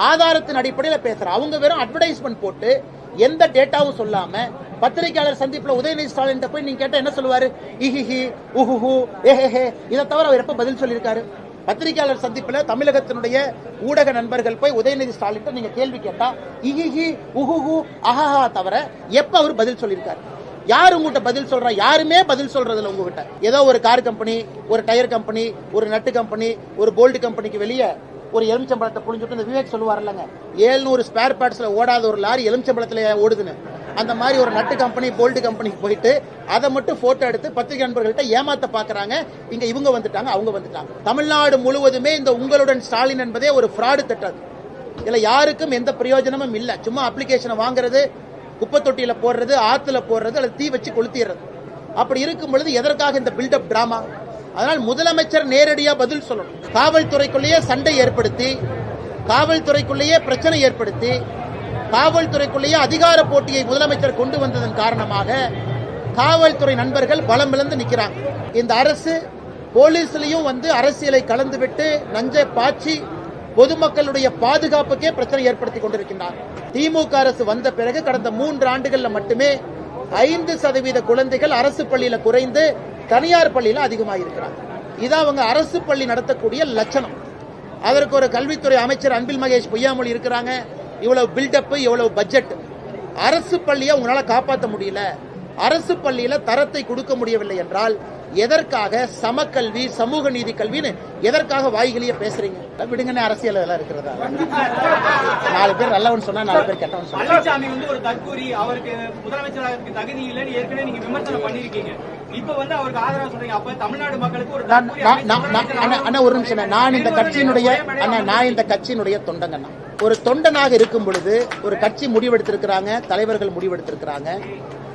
ஆதாரத்தின் அடிப்படையில் பேசுறாங்க. அவங்க வெறும் அட்வர்டைஸ்மெண்ட் போட்டு எந்த டேட்டாவும் சொல்லாம பத்திரிகையாளர் சந்திப்புல உதயநிதி ஸ்டாலின் போய் நீங்க கேட்ட என்ன சொல்லுவாரு? இஹிஹி உஹுஹு ஏஹே. இதை தவிர அவர் எப்ப பதில் சொல்லியிருக்காரு? பத்திரிகையாளர் சந்திப்புல தமிழகத்தினுடைய ஊடக நண்பர்கள் போய் உதயநிதி ஸ்டாலின் நீங்க கேள்வி கேட்டா இஹிஹி உஹுஹு அஹஹா தவிர எப்ப அவர் பதில் சொல்லியிருக்காரு? யாரு உங்ககிட்ட பதில் சொல்றா? யாருமே பதில் சொல்றதில்ல உங்ககிட்ட. ஏதோ ஒரு கார் கம்பெனி, ஒரு டயர் கம்பெனி, ஒரு நட்டு கம்பெனி, ஒரு போல்ட் கம்பெனிக்கு வெளியே ஒரு எலுமிச்சம்பழத்தை புழிஞ்சுட்டு இந்த விவேக் சொல்லுவார் இல்லங்க, 700 ஸ்பேர் பார்ட்ஸ்ல ஓடாத ஒரு லாரி எலுமிச்சம்பழத்துல ஓடுதுன்னு. அந்த மாதிரி ஒரு நட்டு கம்பெனி போல்ட் கம்பெனிக்கு போயிட்டு அதை மட்டும் போட்டோ எடுத்து பத்திரிகை நண்பர்கள்ட்ட ஏமாத்த பாக்குறாங்க. இங்க இவங்க வந்துட்டாங்க, அவங்க வந்துட்டாங்க. தமிழ்நாடு முழுவதுமே இந்த உங்களுடன் ஸ்டாலின் என்பதே ஒரு ஃப்ராடு திட்டம். இதுல யாருக்கும் எந்த பிரயோஜனமும் இல்ல. சும்மா அப்ளிகேஷனை வாங்குறது, குப்பை தொட்டியில போடுறது, ஆத்துல போடுறது, அல்லது தீ வச்சு கொளுத்திடுறது. அப்படி இருக்கும் பொழுது எதற்காக இந்த பில்டப் டிராமா? அதனால் முதலமைச்சர் நேரடியா பதில் சொல்லணும். காவல்துறைக்குள்ளேயே சண்டை ஏற்படுத்தி, காவல்துறைக்குள்ளேயே பிரச்சனை ஏற்படுத்தி, காவல்துறைக்குள்ளேயே அதிகார போட்டியை முதலமைச்சர் கொண்டு வந்ததன் காரணமாக காவல்துறை நண்பர்கள் பலம் இழந்து நிற்கிறாங்க. இந்த அரசு போலீஸ்லயும் அரசியலை கலந்துவிட்டு நஞ்சை பாய்ச்சி பொதுமக்களுடைய பாதுகாப்புக்கே பிரச்சனை ஏற்படுத்தி கொண்டிருக்கின்றார். திமுக அரசு வந்த பிறகு கடந்த 3 ஆண்டுகள்ல மட்டுமே 5% குழந்தைகள் அரசு பள்ளியில குறைந்து தனியார் பள்ளியில அதிகமாயிருக்கிறாங்க. இதான் அவங்க அரசு பள்ளி நடத்தக்கூடிய லட்சணம். அதற்கு ஒரு கல்வித்துறை அமைச்சர் அன்பில் மகேஷ் பொய்யாமொழி இருக்கிறாங்க. இவ்வளவு பில்டப், இவ்வளவு பட்ஜெட். அரசு பள்ளியை உங்களால காப்பாற்ற முடியல, அரசு பள்ளியில தரத்தை கொடுக்க முடியவில்லை என்றால் எதற்காக சமக்கல்வி, சமூக நீதி கல்வின்னு எதற்காக வாய்களையே பேசுறீங்க? விடுங்கன்னு அரசியல் எல்லாம் இருக்கிறதா? 4 பேர் நல்லவன் சொன்னா 4 பேர் கெட்டவன் சொன்னா. பழனிசாமி ஒரு தற்கூரி, அவருக்கு முதலமைச்சராக தகுதி இல்லைன்னு ஏற்கனவே நீங்க விமர்சனம் பண்ணிருக்கீங்க. இப்ப அவருக்கு ஆதரவு சொல்றீங்க. அப்ப தமிழ்நாடு மக்களுக்கு ஒரு ஒரு நிமிஷம். நான் இந்த கட்சியினுடைய தொண்டங்கண்ணா. ஒரு தொண்டனாக இருக்கும் பொழுது ஒரு கட்சி முடிவெடுத்திருக்கிறாங்க, தலைவர்கள் முடிவெடுத்திருக்கிறாங்க,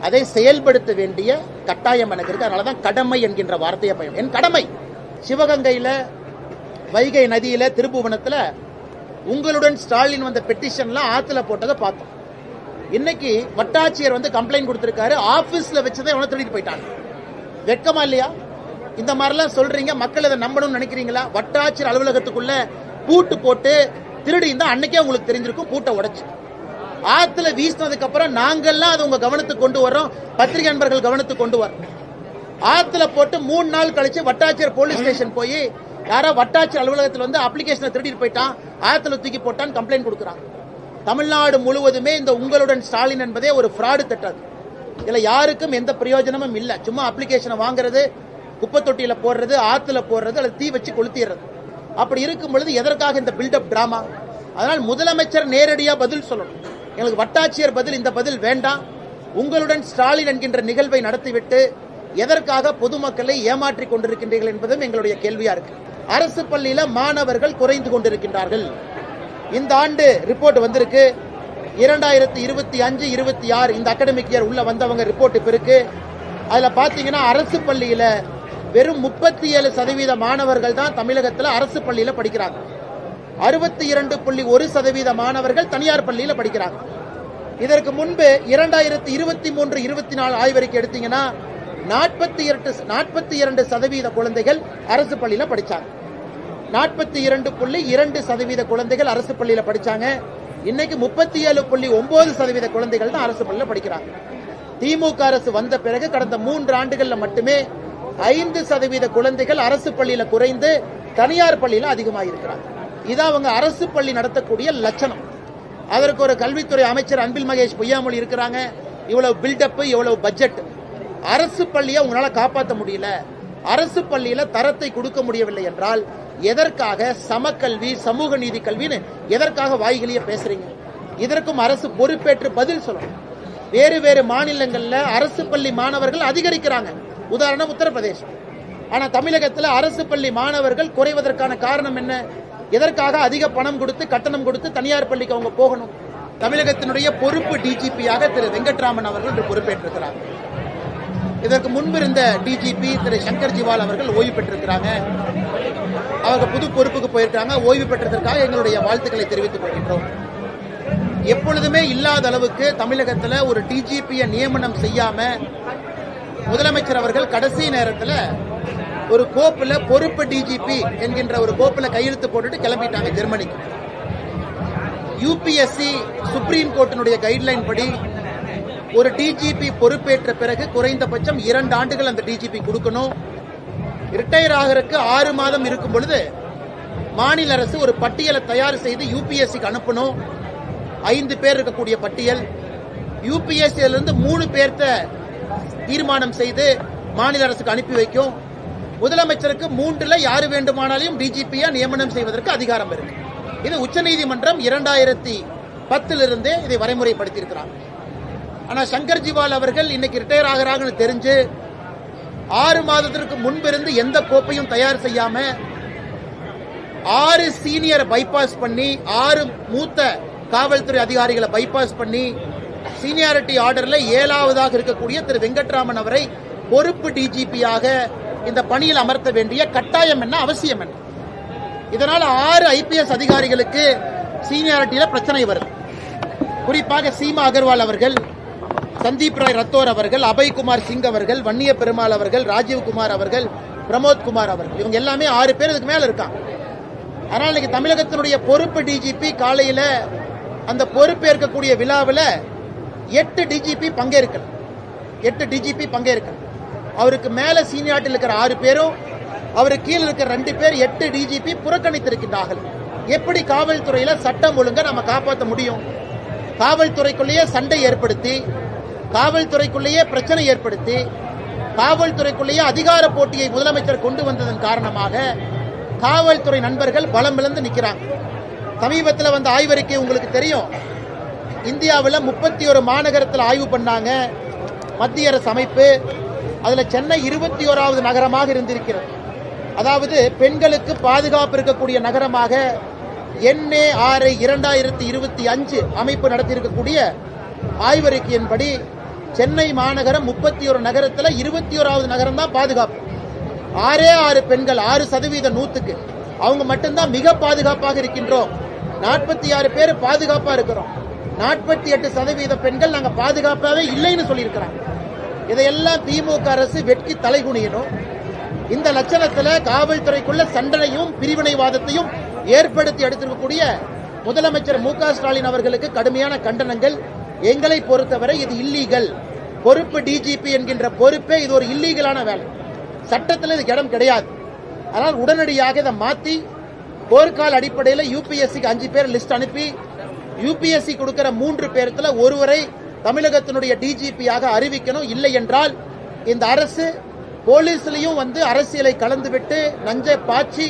அதை செயல்படுத்த வேண்டிய கட்டாயம் எனக்கு இருக்கு. அதனாலதான் கடமை என்கின்ற வார்த்தையை பயன். என் கடமை. சிவகங்கையில, வைகை நதியில, திருப்புவனத்துல உங்களுடன் ஸ்டாலின் வந்த பெட்டிஷன்லாம் ஆத்துல போட்டதை பார்த்தோம். இன்னைக்கு வட்டாட்சியர் கம்ப்ளைண்ட் கொடுத்திருக்காரு. ஆபீஸ்ல வச்சதை எவனோ திருடிட்டு போயிட்டாங்க. வெட்கமா இல்லையா? இந்த மாதிரிலாம் சொல்றீங்க. மக்கள் இதை நம்பணும்னு நினைக்கிறீங்களா? வட்டாட்சியர் அலுவலகத்துக்குள்ள பூட்டு போட்டு திருடி இருந்தா அன்னைக்கே உங்களுக்கு தெரிஞ்சிருக்கும். பூட்டை உடைச்சு ஆத்துல வீசினதுக்கு அப்புறம் நாங்கெல்லாம் அது உங்க கவனத்துக்கு கொண்டு வரோம், பத்திரிகை நண்பர்கள் கவனத்துக்கு கொண்டு வரோம். ஆத்துல போட்டு 3 நாள் கழிச்சு வட்டாட்சியர் போலீஸ் ஸ்டேஷன் போய் யாரோ வட்டாட்சியர் அலுவலகத்தில் அப்ளிகேஷனை திருடிட்டு போயிட்டான், ஆத்துல தூக்கி போட்டான் கம்ப்ளைண்ட் கொடுக்குறாங்க. தமிழ்நாடு முழுவதுமே இந்த உங்களுடன் ஸ்டாலின் என்பதே ஒரு ஃப்ராடு திட்டம். இதுல யாருக்கும் எந்த பிரயோஜனமும் இல்ல. சும்மா அப்ளிகேஷனை வாங்குறது, குப்பை தொட்டியில போடுறது, ஆத்துல போடுறது, அல்லது தீ வச்சு கொளுத்திடுறது. அப்படி இருக்கும் பொழுது எதற்காக இந்த பில்டப் டிராமா? அதனால் முதலமைச்சர் நேரடியா பதில் சொல்லணும். எங்களுக்கு வட்டாட்சியர் பதில், இந்த பதில் வேண்டாம். உங்களுடன் ஸ்டாலின் என்கின்ற நிகழ்வை நடத்திவிட்டு எதற்காக பொதுமக்களை ஏமாற்றிக் கொண்டிருக்கின்றீர்கள் என்பதும் எங்களுடைய கேள்வியா இருக்கு. அரசு பள்ளியில மாணவர்கள் குறைந்து கொண்டிருக்கின்றார்கள். இந்த ஆண்டு ரிப்போர்ட் வந்திருக்கு. 2025-26 இந்த அகாடமிக் இயர் உள்ள வந்தவங்க ரிப்போர்ட் இப்ப இருக்கு. அதுல பாத்தீங்கன்னா அரசு பள்ளியில வெறும் 37% மாணவர்கள் தான் தமிழகத்தில் அரசு பள்ளியில படிக்கிறாங்க. 62.1% மாணவர்கள் தனியார் பள்ளியில படிக்கிறாங்க. இதற்கு முன்பு 2023-24 ஆய்வறிக்கை எடுத்தீங்கன்னா 42% குழந்தைகள் அரசு பள்ளியில படிச்சாங்க. 42.2% குழந்தைகள் அரசு பள்ளியில படிச்சாங்க. இன்னைக்கு 37.9% குழந்தைகள் தான் அரசு பள்ளியில படிக்கிறாங்க. திமுக அரசு வந்த பிறகு கடந்த 3 ஆண்டுகள்ல மட்டுமே 5% குழந்தைகள் அரசு பள்ளியில குறைந்து தனியார் பள்ளியில அதிகமாயிருக்கிறாங்க. இதான் அவங்க அரசு பள்ளி நடத்தக்கூடிய லட்சணம். அதற்கு ஒரு கல்வித்துறை அமைச்சர் அன்பில் மகேஷ் பொய்யாமொழி இருக்கிறாங்க. இவ்வளவு பில்டப், இவ்வளவு பட்ஜெட். அரசு பள்ளியை உங்களால காப்பாற்ற முடியல, அரசு பள்ளியில தரத்தை கொடுக்க முடியவில்லை என்றால் எதற்காக சமக்கல்வி, சமூக நீதி கல்வின்னு எதற்காக வாய்களையே பேசுறீங்க? இதற்கும் அரசு பொறுப்பேற்று பதில் சொல்லணும். வேறு மாநிலங்கள்ல அரசு பள்ளி மாணவர்கள் அதிகரிக்கிறாங்க. உதாரணம் உத்தரப்பிரதேசம். ஆனா தமிழகத்தில் அரசு பள்ளி மாணவர்கள் குறைவதற்கான காரணம் என்ன? எதற்காக அதிக பணம் கொடுத்து, கட்டணம் கொடுத்து தனியார் பள்ளிக்கு அவங்க போகணும்? தமிழகத்தினுடைய பொறுப்பு டிஜிபியாக திரு வெங்கட்ராமன் அவர்கள் பொறுப்பேற்றிருக்கிறார். இதற்கு முன்பு இருந்த டிஜிபி திரு சங்கர் ஜிவால் அவர்கள் ஓய்வு பெற்றிருக்கிறாங்க. அவங்க புது பொறுப்புக்கு போயிருக்காங்க. ஓய்வு பெற்றதற்காக எங்களுடைய வாழ்த்துக்களை தெரிவித்துக் கொள்கின்றோம். எப்பொழுதுமே இல்லாத அளவுக்கு தமிழகத்தில் ஒரு டிஜிபியை நியமனம் செய்யாம முதலமைச்சர் அவர்கள் கடைசி நேரத்தில் ஒரு கோப்புல பொறுப்பு டிஜிபி என்கின்ற ஒரு கோப்புல கையெழுத்து போட்டுட்டு கிளம்பிட்டாங்க ஜெர்மனிக்கு. யூபிஎஸ்சி சுப்ரீம் கோர்ட்டினுடைய கைட்லைன் படி ஒரு டிஜிபி பொறுப்பேற்ற பிறகு குறைந்தபட்சம் 2 ஆண்டுகள் அந்த டிஜிபி கொடுக்கணும். ரிட்டையர் ஆகிறதுக்கு 6 மாதம் இருக்கும் பொழுது மாநில அரசு ஒரு பட்டியலை தயார் செய்து யூபிஎஸ்சிக்கு அனுப்பணும். 5 பேர் இருக்கக்கூடிய பட்டியல். யூபிஎஸ்சியிலிருந்து 3 பேர்த்த தீர்மானம் செய்து மாநில அரசுக்கு அனுப்பி வைக்கும். முதலமைச்சருக்கு 3ல் யாரு வேண்டுமானாலும் டிஜிபியா நியமனம் செய்வதற்கு அதிகாரம் இருக்கு. இது உச்சநீதிமன்றம் 2010 இதை வரைமுறைப்படுத்தியிருக்கிறார். ஆனா சங்கர் ஜிவால் அவர்கள் இன்னைக்கு ரிட்டையர் ஆகிறாங்கன்னு தெரிஞ்சு 6 மாதத்திற்கு முன்பிருந்து எந்த கோப்பையும் தயார் செய்யாம 6 சீனியர் பைபாஸ் பண்ணி 6 மூத்த காவல்துறை அதிகாரிகளை பைபாஸ் பண்ணி சீனியாரிட்டி ஆர்டர்ல 7ஆவதாக இருக்கக்கூடிய திரு வெங்கட்ராமன் அவரை பொறுப்பு டிஜிபியாக இந்த பணியில் அமர்த்த வேண்டிய கட்டாயம் என்ன, அவசியம் என்ன? இதனால 6 ஐபிஎஸ் அதிகாரிகளுக்கு சீனியாரிட்டியில பிரச்சனை வருது. குறிப்பாக சீமா அகர்வால் அவர்கள், சந்தீப் ராய் ரத்தோர் அவர்கள், அபய்குமார் சிங் அவர்கள், வன்னிய பெருமாள் அவர்கள், ராஜீவ்குமார் அவர்கள், பிரமோத் குமார் அவர்கள், இவங்க எல்லாமே 6 பேர் இதுக்கு மேல இருக்காங்க. அதனால இன்னைக்கு தமிழகத்தினுடைய பொறுப்பு டிஜிபி காலையில அந்த பொறுப்பேற்கக்கூடிய விழாவில் 8 டிஜிபி பங்கேற்கல. அவருக்கு மேல சீனியாரிட்டியில் இருக்கிற 6 பேரும், அவருக்கு கீழே இருக்கிற 2 பேர் 8 டிஜிபி புறக்கணித்திருக்கின்றார்கள். எப்படி காவல்துறையில சட்டம் ஒழுங்கை நம்ம காப்பாற்ற முடியும்? காவல்துறைக்குள்ளேயே சண்டை ஏற்படுத்தி, காவல்துறைக்குள்ளேயே பிரச்சனை ஏற்படுத்தி, காவல்துறைக்குள்ளேயே அதிகார போட்டியை முதலமைச்சர் கொண்டு வந்ததன் காரணமாக காவல்துறை நண்பர்கள் பலம் இழந்து நிற்கிறாங்க. சமீபத்தில் வந்த ஆய்வறிக்கை உங்களுக்கு தெரியும். இந்தியாவில் 31 மாநகரத்தில் ஆய்வு பண்ணாங்க மத்திய அரசு அமைப்பு. அதுல சென்னை 21வது நகரமாக இருந்திருக்கிறது. அதாவது பெண்களுக்கு பாதுகாப்பு இருக்கக்கூடிய நகரமாக NARI 2025 அமைப்பு நடத்தியிருக்கக்கூடிய ஆய்வறிக்கையின்படி சென்னை மாநகரம் 31 நகரத்தில் 21வது நகரம் தான் பாதுகாப்பு. 6 பெண்கள் 6% 100க்கு அவங்க மட்டும்தான் மிக பாதுகாப்பாக இருக்கின்றோம். 46 பேர் பாதுகாப்பா இருக்கிறோம். 48% பெண்கள் நாங்க பாதுகாப்பாவே இல்லைன்னு சொல்லியிருக்கிறாங்க. இதையெல்லாம் திமுக அரசு வெட்கி தலைகுனியணும். இந்த லட்சணத்துல காவல்துறைக்குள்ள சண்டையும் பிரிவினைவாதத்தையும் ஏற்படுத்தி எடுத்திருக்கக்கூடிய முதலமைச்சர் மு க ஸ்டாலின் அவர்களுக்கு கடுமையான கண்டனங்கள். எங்களை பொறுத்தவரை இது இல்லீகல். பொறுப்பு டிஜிபி என்கின்ற பொறுப்பே இது ஒரு இல்லீகலான வேலை. சட்டத்தில் இதுக்கு இடம் கிடையாது. அதனால் உடனடியாக இதை மாற்றி போர்க்கால அடிப்படையில் யூபிஎஸ்சிக்கு 5 பேர் லிஸ்ட் அனுப்பி யூபிஎஸ்சி கொடுக்கிற 3 பேர்த்துல ஒருவரை தமிழகத்தினுடைய டிஜிபியாக அறிவிக்கணும். இல்லை என்றால் இந்த அரசு போலீஸ்லயும் அரசியலை கலந்துவிட்டு நஞ்சை பாய்ச்சி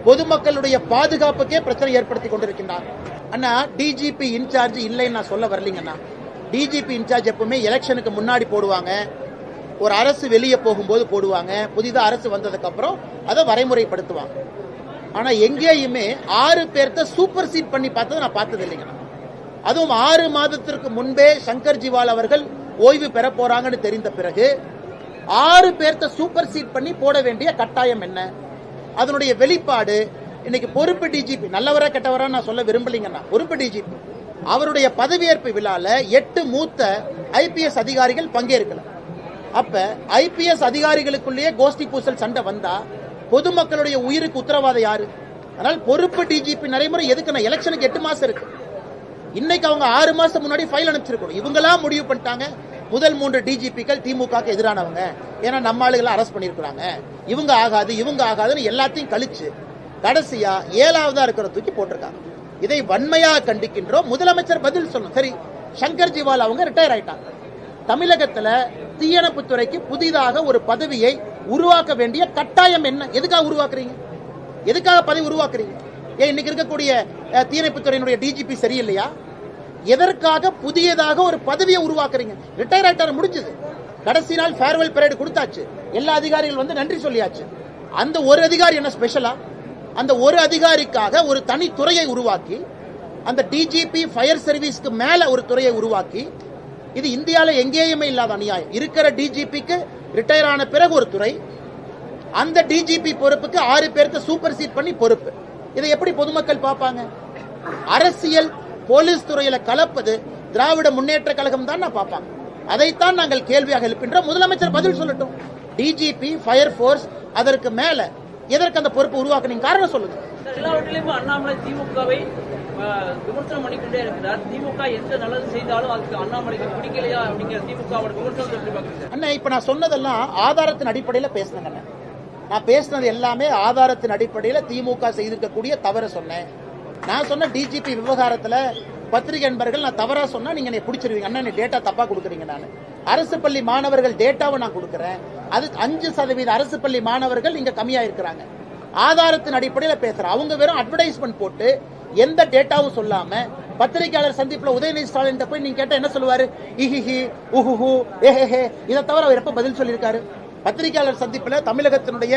பொதுமக்களுடைய பாதுகாப்புக்கே பிரச்சனை ஏற்படுத்தி கொண்டிருக்கின்றார். அண்ணா, டிஜிபி இன்சார்ஜ் இல்லைன்னு நான் சொல்ல வரலீங்கண்ணா. டிஜிபி இன்சார்ஜ் எப்பவுமே எலெக்ஷனுக்கு முன்னாடி போடுவாங்க, ஒரு அரசு வெளியே போகும்போது போடுவாங்க, புதிதாக அரசு வந்ததுக்கு அப்புறம் அதை வரைமுறைப்படுத்துவாங்க. ஆனா எங்கேயுமே 6 பேர்த்த சூப்பர் சீட் பண்ணி பார்த்ததை நான் பார்த்தது இல்லைங்கண்ணா. அதுவும் 6 மாதத்திற்கு முன்பே சங்கர் ஜிவால் அவர்கள் ஓய்வு பெற போறாங்கன்னு தெரிந்த பிறகு 6 பேர்த்த சூப்பர் சீட் பண்ணி போட வேண்டிய கட்டாயம் என்ன? அதனுடைய வெளிப்பாடு இன்னைக்கு பொறுப்பு டிஜிபி, நல்லவரா கெட்டவரா நான் சொல்ல விரும்பலீங்கன்னா, பொறுப்பு டிஜிபி அவருடைய பதவியேற்பு விழால 8 மூத்த ஐபிஎஸ் அதிகாரிகள் பங்கேற்கல. அப்ப ஐபிஎஸ் அதிகாரிகளுக்குள்ளேயே கோஷ்டி பூசல் சண்டை வந்தா பொதுமக்களுடைய உயிருக்கு உத்தரவாதம் யாரு? அதனால் பொறுப்பு டிஜிபி நடைமுறை எதுக்குன்னா, எலெக்ஷனுக்கு 8 மாசம் இருக்கு. இன்னைக்கு அவங்க 6 மாசம் முன்னாடி ஃபைல் அனுப்பிச்சிருக்கணும். இவங்களா முடிவு பண்ணிட்டாங்க முதல் 3 டிஜிபிக்கள் திமுகக்கு எதிரானவங்க, ஏன்னா நம்ம ஆளுகளை அரெஸ்ட் பண்ணிருக்காங்க, இவங்க ஆகாதுன்னு எல்லாத்தையும் கழிச்சு கடைசியா 7ஆவதா இருக்கிற தூக்கி போட்டிருக்காங்க. இதை வன்மையாக கண்டிக்கின்றோம். முதலமைச்சர் பதில் சொல்லணும். சரி, சங்கர் ஜிவால் அவங்க ரிட்டையர் ஆயிட்டாங்க. தமிழகத்துல தீயணைப்புத்துறைக்கு புதிதாக ஒரு பதவியை உருவாக்க வேண்டிய கட்டாயம் என்ன? எதுக்காக உருவாக்குறீங்க? எதுக்காக பதவி உருவாக்குறீங்க? ஏன் இன்னைக்கு இருக்கக்கூடிய தீயணைப்புத்துறையினுடைய டிஜிபி சரியில்லையா? எதற்காக புதியதாக ஒரு பதவியை உருவாக்குறீங்க? ரிட்டையர் ஆயிட்டார், முடிஞ்சது. கடைசி நாள் ஃபேர்வெல் பரேடு கொடுத்தாச்சு, எல்லா அதிகாரிகள் நன்றி சொல்லியாச்சு. அந்த ஒரு அதிகாரி என்ன ஸ்பெஷலா? அந்த ஒரு அதிகாரிக்காக ஒரு தனி துறையை உருவாக்கி, அந்த டிஜிபி ஃபயர் சர்வீஸ்க்கு மேல ஒரு துறையை உருவாக்கி, இது இந்தியாவில் எங்கேயுமே இல்லாத அநியாயம். இருக்கிற டிஜிபிக்கு ரிட்டையர் ஆன பிறகு ஒரு துறை, அந்த டிஜிபி பொறுப்புக்கு 6 பேருக்கு சூப்பர் சீட் பண்ணி பொறுப்பு. இதை எப்படி பொதுமக்கள் பார்ப்பாங்க? அரசியல் போலீஸ் துறையில கலப்பது திராவிட முன்னேற்ற கழகம் தான் பார்ப்பாங்க. அதைத்தான் நாங்கள் கேள்வியாக எழுப்பின்றோம். முதலமைச்சர் பதில் சொல்லட்டும். டிஜிபி, ஃபயர் போர்ஸ், அதற்கு மேல எதற்கு அந்த பொறுப்பு உருவாக்குனீங்க? காரணம் சொல்லுங்க. எல்லாவற்றிலும் அண்ணாமலை திமுகவை விமர்சனம் பண்ணிக்கொண்டே இருக்கிறார். திமுக எந்த நல்லது செய்தாலும் அதுக்கு அண்ணாமலைக்கு பிடிக்கலையா அப்படிங்கிற திமுகவோட விமர்சனத்தை எப்படி பாக்குறீங்க? அண்ணா, இப்ப நான் சொன்னதெல்லாம் ஆதாரத்தின் அடிப்படையில பேசினேங்க அண்ணா. நான் பேசினது எல்லாமே ஆதாரத்தின் அடிப்படையில திமுக செய்திருக்கக்கூடிய தவற சொன்னேன். நான் சொன்ன டிஜிபி விவகாரத்துல பத்திரிகை நண்பர்கள் நான் தவறா சொன்னா நீங்க என்னை பிடிச்சிருவீங்க. அண்ணா, டேட்டா தப்பா கொடுக்குறீங்க. நான் அரசு பள்ளி மாணவர்கள் டேட்டாவை நான் கொடுக்குறேன். அது 5% அரசு பள்ளி மாணவர்கள் இங்க கம்மியா இருக்கிறாங்க. ஆதாரத்தின் அடிப்படையில பேசுறேன். அவங்க வெறும் அட்வர்டைஸ்மெண்ட் போட்டு எந்த டேட்டாவும் சொல்லாம பத்திரிகையாளர் சந்திப்புல உதயநிதி ஸ்டாலின் போய் நீங்க கேட்ட என்ன சொல்லுவாரு? இஹிஹி உஹுஹு ஏஹே. இதை தவிர அவர் எப்ப பதில் சொல்லியிருக்காரு? பத்திரிகையாளர் சந்திப்புல தமிழகத்தினுடைய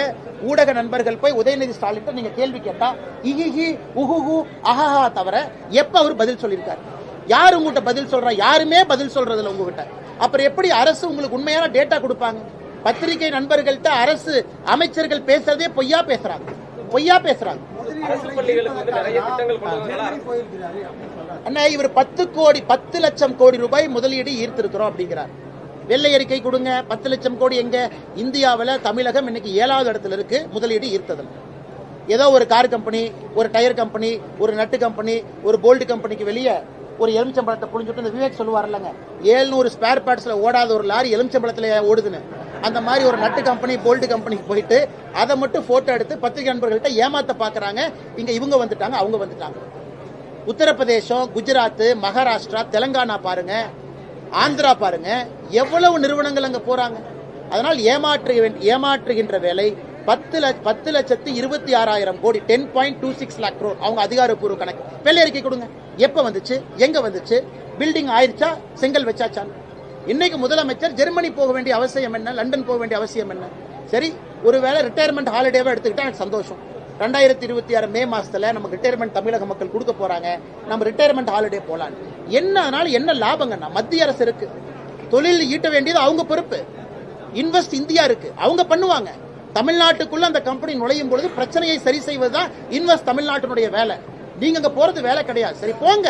ஊடக நண்பர்கள் போய் உதயநிதி ஸ்டாலின் நீங்க கேள்வி கேட்டா இஹிஹி உஹுஹு அஹஹா தவிர எப்ப அவர் பதில் சொல்லியிருக்காரு? யாரு உங்ககிட்ட பதில் சொல்றா? யாருமே பதில் சொல்றதில்ல உங்ககிட்ட. அப்புறம் எப்படி அரசு உங்களுக்கு உண்மையான டேட்டா கொடுப்பாங்க? பத்திரிகை நண்பர்கள்ட்ட அரசு அமைச்சர்கள் பேசுறதே பொய்யா பேசுறாங்க. அண்ணா, இவர் 10 லட்சம் கோடி ரூபாய் முதலீடு ஈர்த்திருக்கிறோம் அப்படிங்கிறார். வெள்ளை அறிக்கை கொடுங்க. 10 லட்சம் கோடி எங்க? இந்தியாவில் தமிழகம் இன்னைக்கு 7வது இடத்துல இருக்கு முதலீடு ஈர்த்ததில். ஏதோ ஒரு கார் கம்பெனி, ஒரு டயர் கம்பெனி, ஒரு நட்டு கம்பெனி, ஒரு போல்ட் கம்பெனிக்கு வெளியே ஒரு எலுமிச்சம்பழத்தை புழிஞ்சுட்டு இந்த விவேக் சொல்லுவார் இல்லைங்க, 700 ஸ்பேர் பார்ட்ஸ்ல ஓடாத ஒரு லாரி எலுமிச்சம்பழத்துல ஓடுதுன்னு. அந்த மாதிரி ஒரு நட்டு கம்பெனி, போல்ட் கம்பெனிக்கு போயிட்டு அதை மட்டும் போட்டோ எடுத்து பத்திரிகை நண்பர்கள்ட்ட ஏமாத்த பாக்குறாங்க. இங்க இவங்க வந்துட்டாங்க, அவங்க வந்துட்டாங்க. உத்தரப்பிரதேசம், குஜராத், மகாராஷ்டிரா, தெலங்கானா பாருங்க, ஆந்திரா பாருங்க, எவ்வளவு நிறுவனங்கள் அங்க போறாங்க. அதனால் ஏமாற்றுகின்ற வேலை 10,26,000 கோடி, 10.26 lakh crore அவங்க அதிகாரப்பூர்வ கணக்கு. வெள்ளை அறிக்கை கொடுங்க. எப்ப வந்துச்சு? எங்க வந்துச்சு? பில்டிங் ஆயிருச்சா? செங்கல் வச்சாச்சா? இன்னைக்கு முதலமைச்சர் ஜெர்மனி போக வேண்டிய அவசியம் என்ன? லண்டன் போக வேண்டிய அவசியம் என்ன? சரி, ஒருவேளை ரிட்டையர்மெண்ட் ஹாலிடேவா எடுத்துக்கிட்டா எனக்கு சந்தோஷம். 2026 மே மாசத்துல நமக்கு ரிட்டையர்மெண்ட் தமிழக மக்கள் கொடுக்க போறாங்க. நம்ம ரிட்டையர்மெண்ட் ஹாலிடே போலாம். என்ன அதனால என்ன லாபங்கண்ணா? மத்திய அரசு இருக்கு, தொழில் ஈட்ட வேண்டியது அவங்க பொறுப்பு. இன்வெஸ்ட் இந்தியா இருக்கு, அவங்க பண்ணுவாங்க. தமிழ்நாட்டுக்குள்ள அந்த கம்பெனி நுழையும் பொழுது பிரச்சனையை சரி செய்வதுதான் இன்வெஸ்ட் தமிழ்நாட்டினுடைய வேலை. நீங்க அங்க போறது வேலை கிடையாது. சரி போங்க.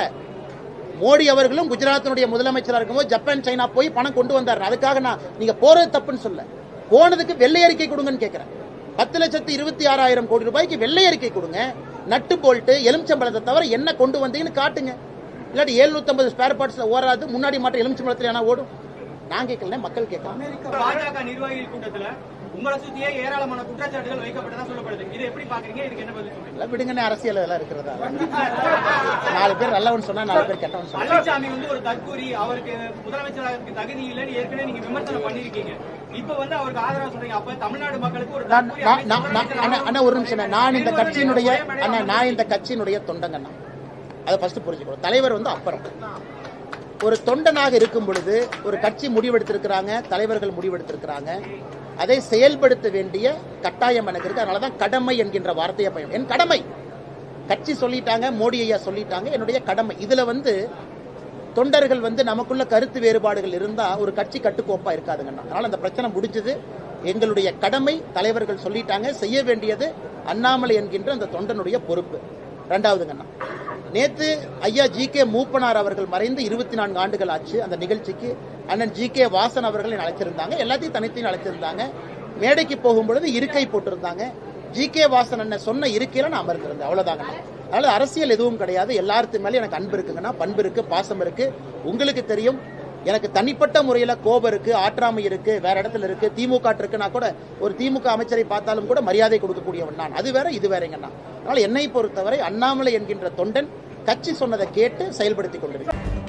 மோடி அவர்களும் குஜராத்தினுடைய முதலமைச்சராக இருக்கும்போது ஜப்பான், சைனா போய் பணம் கொண்டு வந்தார். அதுக்காக நான் நீங்க போறது தப்புன்னு சொல்ல, போனதுக்கு வெள்ளை அறிக்கை கொடுங்கன்னு கேட்கிறேன். 10,26,000 கோடி ரூபாய்க்கு வெள்ளை அறிக்கை கொடுங்க. நட்டு போல்ட்டு எலுமிச்சம்பழத்தை தவிர என்ன கொண்டு வந்தீங்கன்னு காட்டுங்க. இல்லாட்டி 750 ஸ்பேர் பார்ட்ஸ்ல ஓடாது, முன்னாடி மாட்ட எலுமிச்சம்பழத்துல என்ன ஓடும்? நான் கேட்கல, மக்கள் கேட்கலாம். பாஜக நிர்வாகிகள் கூட்டத்துல உங்களை சுத்தியே ஏராளமான குற்றச்சாட்டுகள் வைக்கப்பட்டதா சொல்லப்படுது. இதை எப்படி பாக்குறீங்க? இதுக்கு என்ன பதில் சொல்றீங்க? விடுங்கன்னு அரசியல் எல்லாம் இருக்கிறதா? 4 பேர் நல்லவன் சொன்னா 4 பேர் கெட்டவன் சொன்னா. பழனிசாமி ஒரு தற்கூரி, அவருக்கு முதலமைச்சராக தகுதி இல்லைன்னு ஏற்கனவே நீங்க விமர்சனம் பண்ணிருக்கீங்க. இப்ப அவருக்கு ஆதரவு சொல்றீங்க. அப்ப தமிழ்நாடு மக்களுக்கு ஒரு அண்ணா ஒரு நிமிஷம். நான் இந்த கட்சியினுடைய தொண்டங்கண்ணா, அதை ஃபர்ஸ்ட் புரிஞ்சுக்கணும். தலைவர் அப்புறம் ஒரு தொண்டனாக இருக்கும் பொழுது ஒரு கட்சி முடிவெடுத்திருக்கிறாங்க, தலைவர்கள் முடிவெடுத்திருக்கிறாங்க, அதை செயல்படுத்த வேண்டிய கட்டாயம் எனக்கு இருக்கு. அதனாலதான் கடமை என்கின்ற வார்த்தையை பயன். என் கடமை, கட்சி சொல்லிட்டாங்க, மோடி ஐயா சொல்லிட்டாங்க, என்னுடைய கடமை. இதுல தொண்டர்கள் நமக்குள்ள கருத்து வேறுபாடுகள் இருந்தா ஒரு கட்சி கட்டுக்கோப்பா இருக்காதுங்கண்ணா. அதனால அந்த பிரச்சனை முடிஞ்சது. எங்களுடைய கடமை, தலைவர்கள் சொல்லிட்டாங்க, செய்ய வேண்டியது அண்ணாமலை என்கின்ற அந்த தொண்டனுடைய பொறுப்பு. 2வதுங்கண்ணா, நேத்து ஐயா GK மூப்பனார் அவர்கள் மறைந்து 24 ஆண்டுகள் ஆச்சு. அந்த நிகழ்ச்சிக்கு அண்ணன் GK வாசன் அவர்கள் அழைச்சிருந்தாங்க. எல்லாத்தையும் தனித்தையும் அழைச்சிருந்தாங்க. மேடைக்கு போகும்பொழுது இருக்கை போட்டிருந்தாங்க. GK வாசன் அண்ணன் சொன்ன இருக்கையில நான் அமர்ந்திருந்தேன். அவ்வளவுதாங்க. அதனால அரசியல் எதுவும் கிடையாது. எல்லாத்துக்கும் மேலே எனக்கு அன்பு இருக்குங்கன்னா, பண்பு இருக்கு, பாசம் இருக்கு. உங்களுக்கு தெரியும், எனக்கு தனிப்பட்ட முறையில கோபம் இருக்கு, ஆற்றாமை இருக்கு, வேற இடத்துல இருக்கு. திமுக இருக்கு, நான் கூட ஒரு திமுக அமைச்சரை பார்த்தாலும் கூட மரியாதை கொடுக்கக்கூடியவன் நான். அது வேற, இது வேறங்கண்ணா. அதனால என்னை பொறுத்தவரை அண்ணாமலை என்கின்ற தொண்டன் கட்சி சொன்னதை கேட்டு செயல்படுத்திக் கொண்டிருக்கிறேன்.